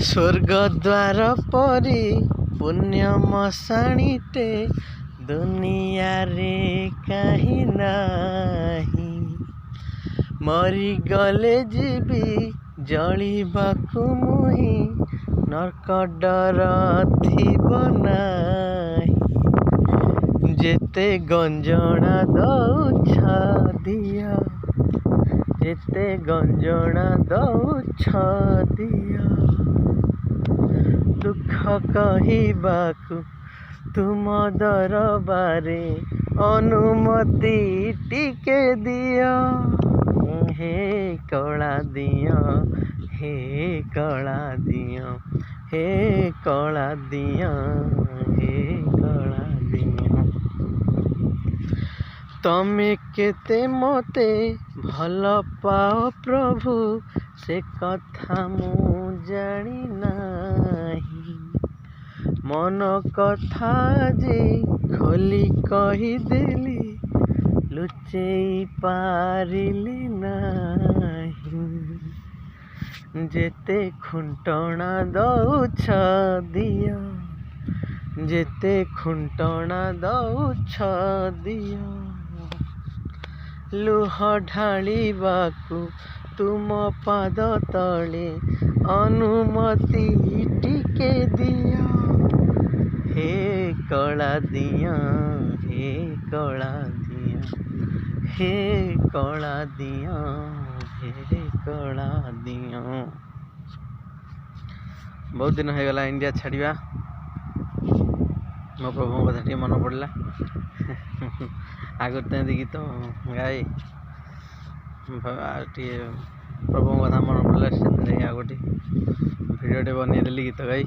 स्वर्गद्वार परी पुण्य मशाणीटे दुनिया रे कहीं नाही। मरी गले जीवी जलिबाकु मुही नरक डर थिब नाही। जेते गंजणा दउछ दिया, जेते गंजणा दउछ दिया। दुख कहिबाकु तुम दरबारे अनुमति टिके दिया। हे कला दिया, हे कला दिया, हे कला दिया, हे कला दिया। तमे केते मते भल पाओ प्रभु से कथा मु जानी नाही। मन कथा जे खोली कहीदेली लुचेई पारिली नाही। जेते खुंटणा दउछ दिया, जेते खुंटणा दउछ दिया। लुह ढालिबाकु तुम पाद तले अनुमति टिके दिया। हे कला दिया, हे कला दिया, हे कला दिया, हे कला दिया। बहुत दिन हो गला इंडिया छाड़िया। मो प्रभु कथा टे मन पड़ला। आगर तो गीत गाए प्रभु कथा मन पड़ला से आगे भिडियो टे बनईदेली गीत गाई।